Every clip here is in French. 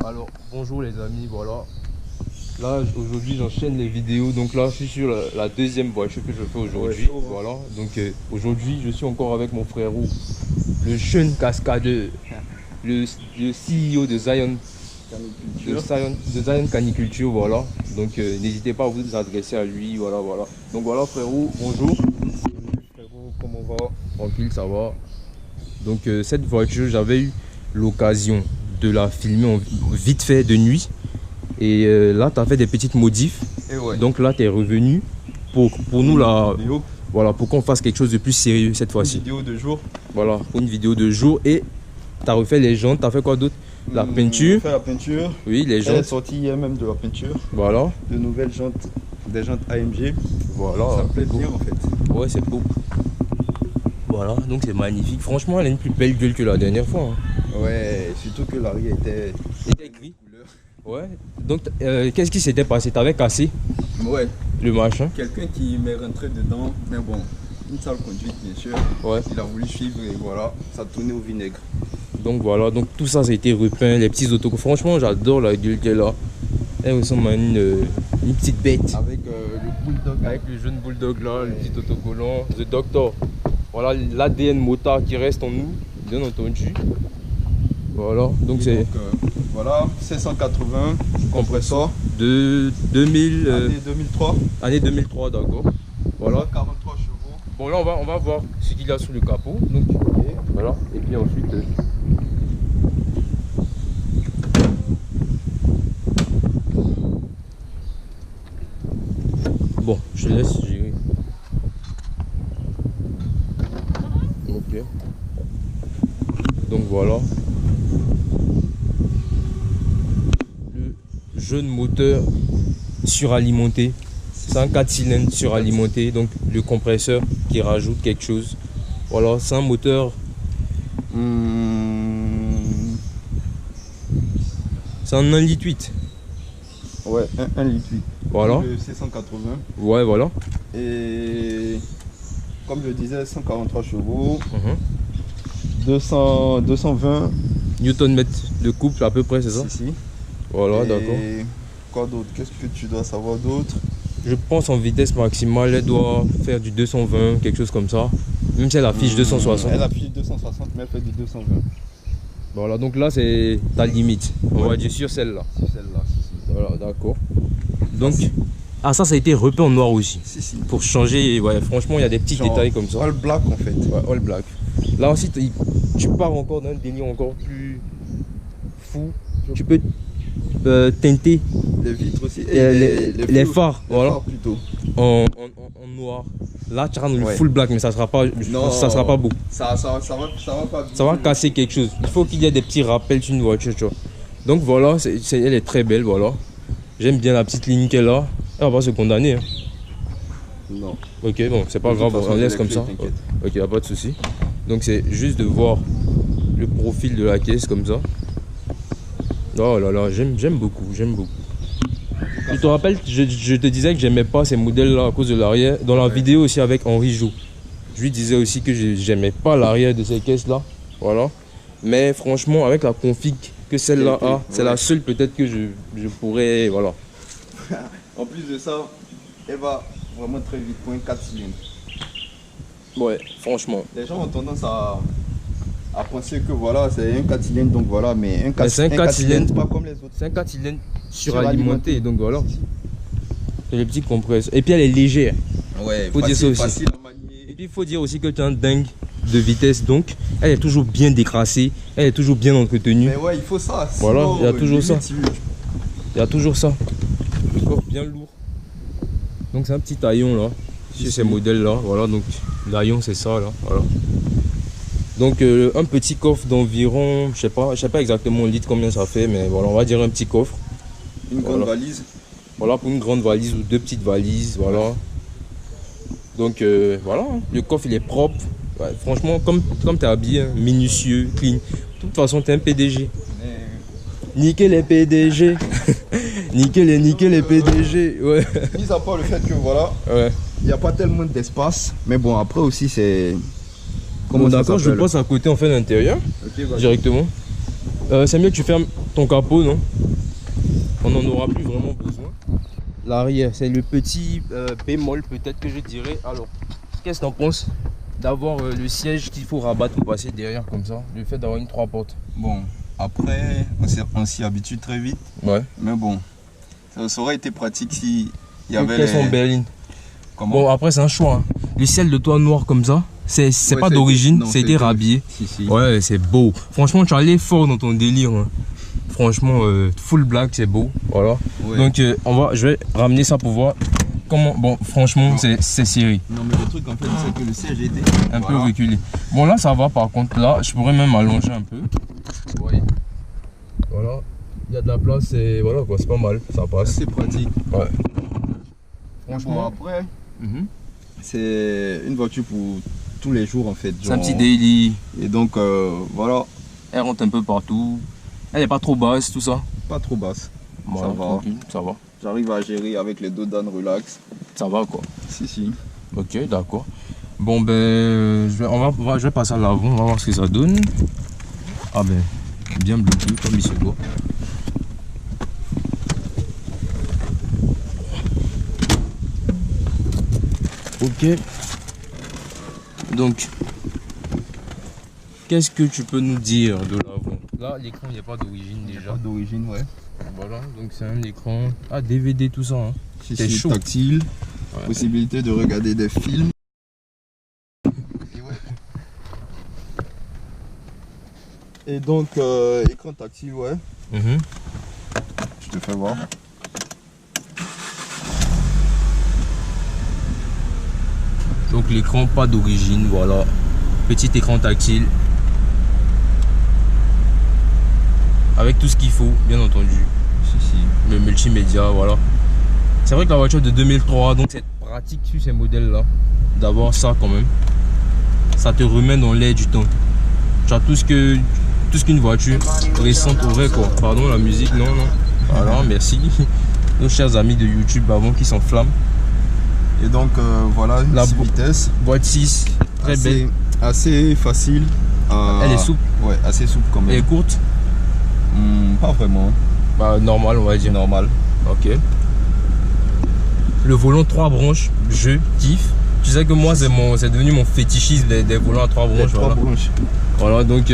Alors bonjour les amis, voilà. Là aujourd'hui j'enchaîne les vidéos, donc là je suis sur la deuxième voiture que je fais aujourd'hui. Ouais, voilà, donc aujourd'hui je suis encore avec mon frérot, le jeune cascadeur, le CEO de Zion, de Zion Caniculture, voilà. Donc n'hésitez pas à vous adresser à lui, voilà. Donc voilà frérot, bonjour. Salut frérot, comment on va? Tranquille, ça va. Donc cette voiture, j'avais eu l'occasion de la filmer vite fait de nuit. Et là, tu as fait des petites modifs. Et ouais. Donc là, tu es revenu pour nous là. Vidéo. Voilà, pour qu'on fasse quelque chose de plus sérieux cette fois-ci. Vidéo de jour. Voilà, pour une vidéo de jour. Et tu as refait les jantes, tu as fait quoi d'autre? La peinture. Fait la peinture. Oui, les Elle est jantes. sortie hier même de la peinture. Voilà. De nouvelles jantes, des jantes AMG. Voilà. Ça me plaît beau. bien en fait. Ouais, c'est beau. Voilà, donc c'est magnifique. Franchement, elle a une plus belle gueule que la dernière fois. Hein. Ouais, surtout que l'arrière était gris. Ouais. Donc, qu'est-ce qui s'était passé? T'avais cassé Ouais. le machin? Quelqu'un qui m'est rentré dedans, mais bon, une sale conduite bien sûr. Ouais. Il a voulu suivre et voilà, ça tournait au vinaigre. Donc voilà, donc tout ça, ça a été repeint, les petits autocollants. Franchement, j'adore la gueule qu'elle a. Elle ressemble à une petite bête. Avec le bulldog. Avec le jeune bulldog là, le petit autocollant, The Doctor. Voilà l'ADN motard qui reste en nous, bien entendu. Voilà, donc c'est voilà, 580 compresseur de 2000, année 2003. Année 2003, d'accord. Voilà. 43 chevaux. Bon là on va voir ce qu'il y a sous le capot. Donc voilà. Et puis ensuite. Bon, je laisse gérer. Ok. Donc voilà. Le jeune moteur suralimenté. C'est un 4 cylindres suralimenté. Donc le compresseur qui rajoute quelque chose. Voilà, c'est un moteur. C'est un 1,8 litre. Ouais, 1,8 litre. Voilà. Le 680. Ouais, voilà. Et comme je disais, 143 chevaux. 220 Newton-mètre de couple à peu près, c'est ça? Si. Voilà, et d'accord. Quoi d'autre? Qu'est-ce que tu dois savoir d'autre? Je pense en vitesse maximale, elle doit faire du 220, quelque chose comme ça. Même si elle affiche 260. Elle affiche 260, mais elle fait du 220. Voilà, donc là c'est ta limite. On va dire sur celle-là. Sur celle-là, si. Voilà, d'accord. Donc, ça a été repeint en noir aussi. Si. Pour changer, ouais, franchement, il y a des petits détails comme ça. All black en fait. Ouais, all black. Là aussi, tu pars encore dans un délire encore plus fou. Tu peux teinter les vitres aussi. Et les phares, voilà. Phares plutôt. En noir. Là, tu rentres dans le full black, mais ça sera pas, ça sera pas beau. Ça va pas. Ça va casser quelque chose. Il faut qu'il y ait des petits rappels sur une voiture, tu vois. Donc voilà, elle est très belle, voilà. J'aime bien la petite ligne qu'elle a. Elle va pas se condamner. Hein. Non. Ok, bon, c'est pas grave, on laisse comme ça. Ok, pas de souci. Donc c'est juste de voir le profil de la caisse comme ça. Oh là là, j'aime beaucoup. Tu te rappelles, je te disais que j'aimais pas ces modèles-là à cause de l'arrière. Dans la vidéo aussi avec Henri Jou, je lui disais aussi que j'aimais pas l'arrière de ces caisses-là. Voilà. Mais franchement, avec la config que celle-là a, c'est la seule peut-être que je pourrais. Voilà. En plus de ça, elle va vraiment très vite pour un 4 cylindres. Ouais, franchement. Les gens ont tendance à penser que voilà, c'est un 4 cylindres, donc voilà, mais un 4 cylindres, pas comme les autres. C'est un 4 cylindres suralimenté, donc voilà. C'est le petit compresseur. Et puis elle est légère. Ouais, faut dire ça aussi. Facile à manier. Et puis il faut dire aussi que tu es un dingue de vitesse, donc elle est toujours bien décrassée, elle est toujours bien entretenue. Mais ouais, il faut ça. Voilà, sinon, il y a toujours ça. limite, Il y a toujours ça. Le coffre bien lourd. Donc c'est un petit taillon là, sur ces modèles là. Voilà, donc l'aillon c'est ça là. Voilà. Donc un petit coffre d'environ, je sais pas exactement le litre combien ça fait, mais voilà, on va dire un petit coffre. Une grande valise. Voilà, pour une grande valise ou deux petites valises, voilà. Donc voilà, le coffre il est propre. Ouais, franchement, comme tu es habillé, hein, minutieux, clean. De toute façon, tu es un PDG. Niquer les PDG. niquer les PDG. Ouais. Mis à part le fait que voilà, il n'y a pas tellement d'espace. Mais bon, après aussi, c'est. Bon, d'accord, je passe à côté, on fait l'intérieur. Ok, directement. C'est mieux que tu fermes ton capot, non? On n'en aura plus vraiment besoin. L'arrière, c'est le petit bémol peut-être que je dirais. Alors, qu'est-ce que tu en penses d'avoir le siège qu'il faut rabattre pour passer derrière comme ça? Le fait d'avoir une 3 portes. Bon, après, on s'y habitue très vite. Ouais. Mais bon, ça aurait été pratique si il y avait Quelles sont berlines? Comment? Bon, après, c'est un choix. Hein. Le ciel de toit noir comme ça, c'est Ouais, pas d'origine, non, c'était rhabillé. Si. Ouais, c'est beau. Franchement, tu es allé fort dans ton délire. Hein. Franchement, full black, c'est beau. Voilà. Ouais. Donc, je vais ramener ça pour voir comment. Bon, franchement, c'est serré. Non, mais le truc en fait, c'est que le siège était Un peu reculé. Bon, là, ça va par contre. Là, je pourrais même allonger un peu. Ouais. Voilà. Il y a de la place et voilà quoi, c'est pas mal. Ça passe. C'est pratique. Ouais. Franchement, après, c'est une voiture pour tous les jours en fait. C'est un petit daily. Et donc, voilà. Elle rentre un peu partout. Elle est pas trop basse, tout ça. Pas trop basse. Voilà, ça va. Tranquille, ça va. J'arrive à gérer avec les dos down relax. Ça va quoi. Si. Ok, d'accord. Bon ben, je vais passer à l'avant, on va voir ce que ça donne. Ah ben, bien bloqué comme il se doit. Ok. Donc, qu'est-ce que tu peux nous dire de l'avant? Là, l'écran, il n'y a pas d'origine déjà. Pas d'origine, ouais. Voilà, donc c'est un écran. Ah, DVD, tout ça. Hein. C'est chaud. Tactile. Ouais. Possibilité de regarder des films. Et donc, écran tactile, ouais. Je te fais voir. Donc l'écran pas d'origine, voilà. Petit écran tactile. Avec tout ce qu'il faut, bien entendu. Le multimédia, voilà. C'est vrai que la voiture de 2003, donc c'est pratique sur ces modèles-là. D'avoir ça quand même. Ça te remet dans l'air du temps. Tu as tout ce qu'une voiture récente aurait quoi. Pardon la musique, non. Voilà, merci. Nos chers amis de YouTube avant qui s'enflamment. Et donc voilà, la 6 vitesses. Boîte 6, très belle. Assez facile. Elle est souple. Ouais, assez souple quand même. Elle est courte? Pas vraiment. Bah normal, on va dire. Normal. Ok. Le volant 3 branches, je kiffe. Tu sais que moi c'est devenu mon fétichisme des volants à 3 branches. Voilà, donc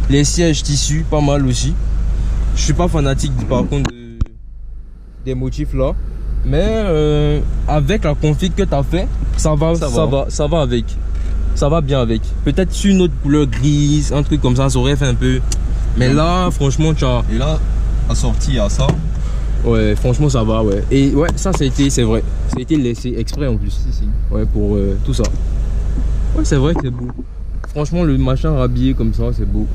les sièges tissus, pas mal aussi. Je suis pas fanatique par contre des motifs là. Mais avec la config que tu as fait, ça va avec. Ça va bien avec. Peut-être sur une autre couleur grise, un truc comme ça aurait fait un peu. Mais là, franchement, tu as. Et là, assorti à ça. Ouais, franchement, ça va, ouais. Et ouais, ça a été, c'est vrai. Ça a été laissé exprès en plus. Si. Ouais, pour tout ça. Ouais, c'est vrai que c'est beau. Franchement, le machin rhabillé comme ça, c'est beau.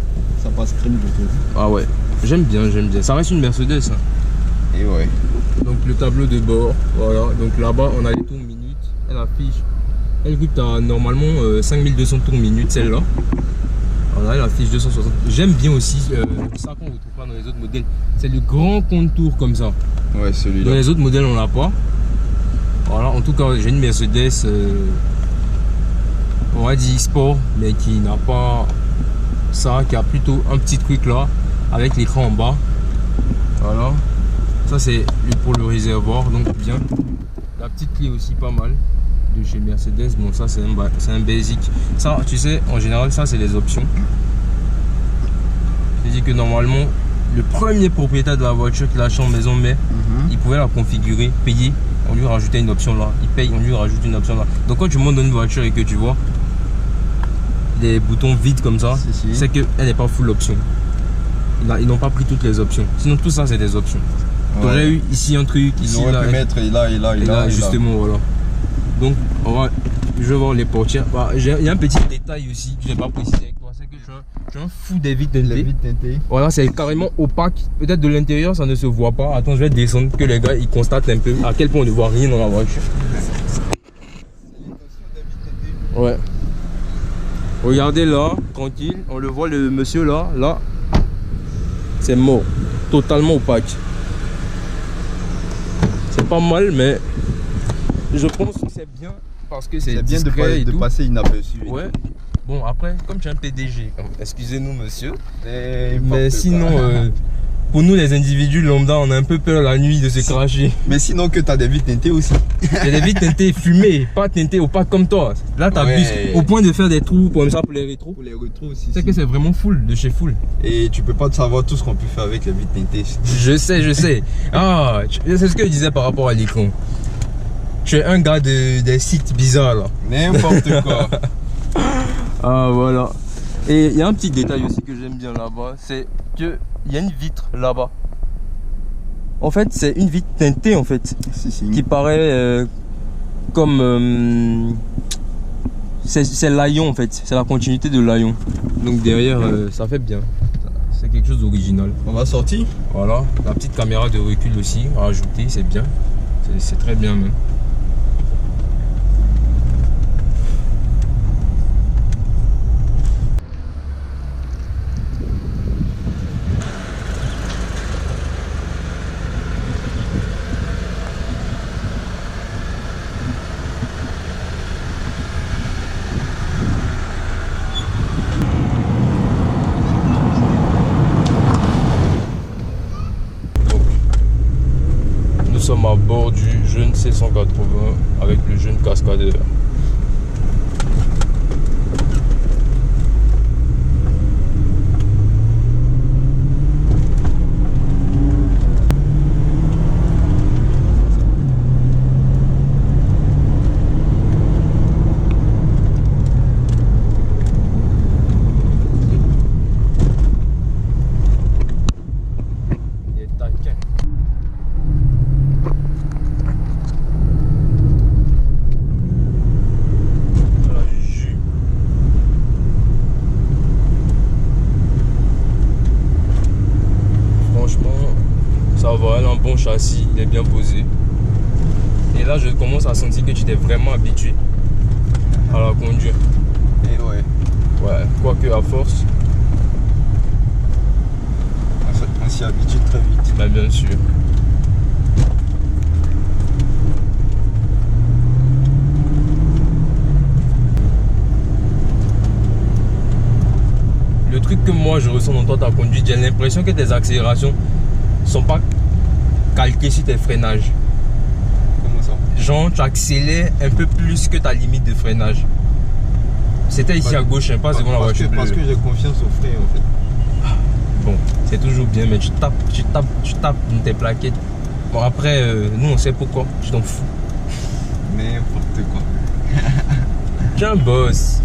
Ça passe crème, je trouve. Ah ouais, j'aime bien. Ça reste une Mercedes. Hein. Et ouais. Donc le tableau de bord, voilà. Donc là-bas, on a les tours minutes. Elle affiche. Elle coûte normalement 5200 tours minutes, celle-là. Voilà, elle affiche 260. J'aime bien aussi ça qu'on ne retrouve pas dans les autres modèles. C'est le grand contour comme ça. Ouais, celui-là. Dans les autres modèles, on l'a pas. Voilà, en tout cas, j'ai une Mercedes, on va dire sport, mais qui n'a pas ça, qui a plutôt un petit truc là, avec l'écran en bas. Voilà. Ça, c'est pour le réservoir, donc bien. La petite clé aussi, pas mal. De chez Mercedes, bon, ça, c'est un basic. Ça, tu sais, en général, ça, c'est les options. Je dis que normalement, le premier propriétaire de la voiture qui l'a acheté en maison mère, il pouvait la configurer, payer, on lui rajoutait une option là. Il paye, on lui rajoute une option là. Donc quand tu montes dans une voiture et que tu vois des boutons vides comme ça, c'est qu'elle n'est pas full option. Ils n'ont pas pris toutes les options. Sinon tout ça c'est des options. Ouais. Tu aurais eu ici un truc, ici, là. Pu mettre et là, justement, voilà. Donc je vais voir les portières. Bah, il y a un petit détail aussi que je n'ai pas précisé avec toi, c'est que tu as un fou des vitres teintées. Voilà, c'est carrément opaque. Peut-être de l'intérieur ça ne se voit pas. Attends, je vais descendre que les gars ils constatent un peu à quel point on ne voit rien dans la voiture. Ouais. Regardez là, tranquille, on le voit le monsieur là, c'est mort, totalement opaque. C'est pas mal, mais je pense que c'est bien parce que c'est bien de passer inaperçu. Ouais. Bon, après, comme tu es un PDG, excusez-nous, monsieur. Mais sinon, pour nous, les individus lambda, on a un peu peur la nuit de se cracher. Mais sinon, que tu as des vitres teintées aussi. Il y a des vitres teintées fumées, pas teintées opaques comme toi. Là, tu abuses au point de faire des trous comme ça pour les rétros. Pour les rétros aussi. C'est que c'est vraiment full, de chez full. Et tu peux pas savoir tout ce qu'on peut faire avec les vitres teintées. Je sais. Ah, c'est ce que je disais par rapport à l'écran. Tu es un gars des sites bizarres là. N'importe quoi. Ah voilà. Et il y a un petit détail aussi que j'aime bien là-bas, c'est que il y a une vitre là-bas. En fait, c'est une vitre teintée en fait, qui paraît comme c'est l'Aion en fait, c'est la continuité de l'Aion. Donc derrière, ça fait bien. C'est quelque chose d'original. On va sortir. Voilà, la petite caméra de recul aussi à ajouter, c'est bien. C'est très bien même. Nous sommes à bord du jeune C180 avec le jeune cascadeur. Ça va, elle a un bon châssis, il est bien posé. Et là, je commence à sentir que tu t'es vraiment habitué à la conduire. Et ouais. Ouais, quoique à force. On s'y habitue très vite. Bah, bien sûr. Le truc que moi je ressens dans ta conduite, j'ai l'impression que tes accélérations sont pas calquées sur tes freinages. Comment ça? Genre tu accélères un peu plus que ta limite de freinage. C'était ici à gauche, hein, pas devant la voiture bleue. Parce que j'ai confiance au frein en fait. Bon, c'est toujours bien, mais tu tapes dans tes plaquettes. Bon après, nous on sait pourquoi, tu t'en fous. N'importe quoi. Tu es un boss.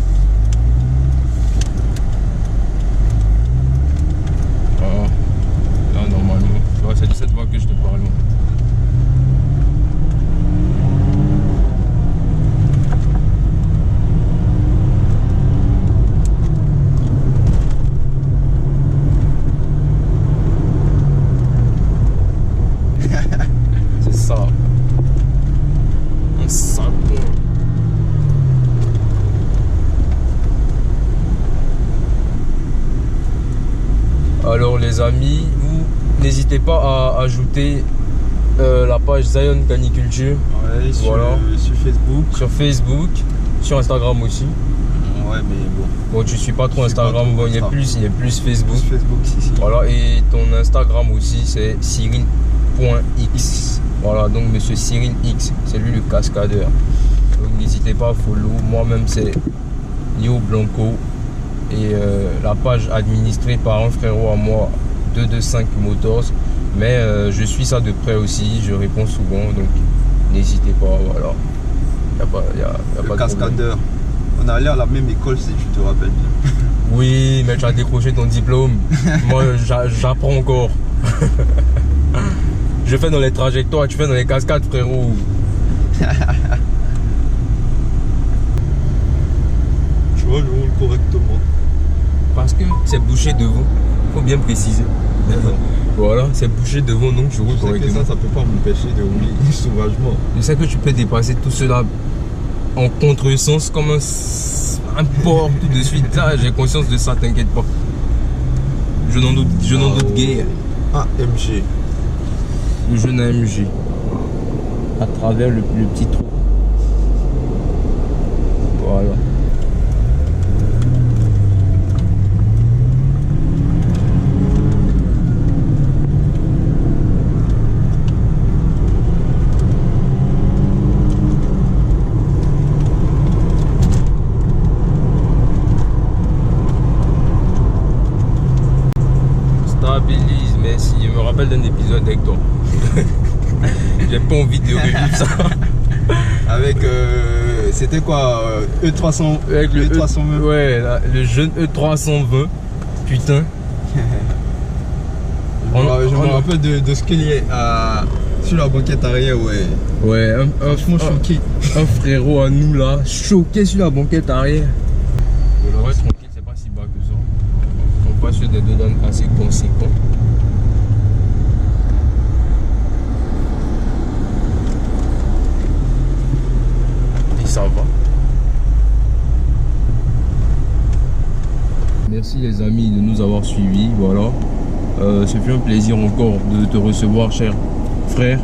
Là normalement, c'est de cette voie que je te parle. C'est ça. Un sapin. Alors les amis, vous n'hésitez pas à ajouter la page Zion Caniculture. Ouais, voilà. Sur Facebook. Sur Facebook, sur Instagram aussi. Ouais, mais bon. Bon, tu suis pas trop Instagram, bon, il y a plus Facebook. Plus Facebook, si. Voilà, et ton Instagram aussi, c'est Cyril.x. Voilà, donc monsieur Cyril X, c'est lui le cascadeur. Donc n'hésitez pas à follow. Moi-même, c'est Yo Blanco. Et la page administrée par un frérot à moi, 225 Motors. Mais je suis ça de près aussi, je réponds souvent, donc n'hésitez pas, voilà. Y a pas de cascadeur. On est allé à la même école si tu te rappelles bien. Oui, mais tu as décroché ton diplôme. Moi, j'apprends encore. Je fais dans les trajectoires, tu fais dans les cascades, frérot. Tu vois, je roule correctement. Parce que c'est bouché devant, faut bien préciser. Voilà, c'est bouché devant, donc je roule correctement. Ça peut pas m'empêcher de rouler sauvagement. Je sais que tu peux dépasser tout cela en contresens comme un porc tout de suite. Là, j'ai conscience de ça, t'inquiète pas. Je n'en doute guère. AMG. Le jeune AMG. À travers le petit trou. Voilà. rappelle d'un épisode avec toi. J'ai pas envie de revivre ça. Avec, c'était quoi, E300, avec le E320. Ouais, le jeune E320. Putain. Je me rappelle de ce qu'il y a sur la banquette arrière, ouais. Ouais, franchement choqué. Un frérot à nous là, choqué sur la banquette arrière. Le reste tranquille, c'est pas si bas que ça. On passe sur des dodanes assez conséquents. Et ça va. Merci les amis de nous avoir suivis, voilà. Ce fut un plaisir encore de te recevoir, cher frère.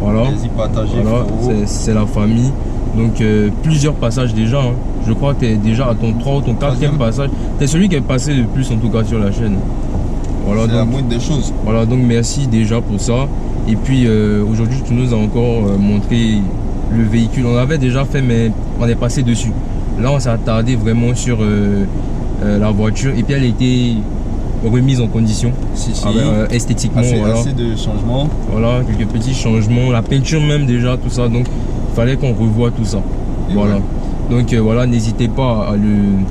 Voilà, Plaisir partagé, voilà, c'est la famille. Donc plusieurs passages déjà. Hein. Je crois que tu es déjà à ton 3 ou ton 4e passage. Tu es celui qui est passé le plus en tout cas sur la chaîne. Voilà, c'est la moindre des choses. Voilà, donc merci déjà pour ça. Et puis aujourd'hui tu nous as encore montré le véhicule. On avait déjà fait mais on est passé dessus. Là on s'est attardé vraiment sur la voiture et puis elle était remise en condition, esthétiquement. Assez de changements. Voilà, quelques petits changements, la peinture même déjà, tout ça. Donc il fallait qu'on revoie tout ça. Et voilà. Ouais. Donc voilà, n'hésitez pas à le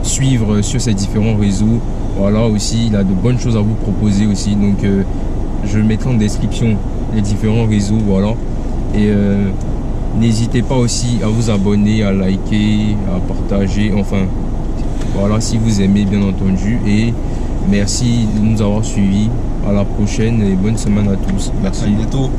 suivre sur ses différents réseaux. Voilà, aussi, il a de bonnes choses à vous proposer aussi. Donc je mettrai en description les différents réseaux. Voilà. Et n'hésitez pas aussi à vous abonner, à liker, à partager. Enfin, voilà, si vous aimez, bien entendu. Et merci de nous avoir suivis. À la prochaine et bonne semaine à tous. Merci. À bientôt.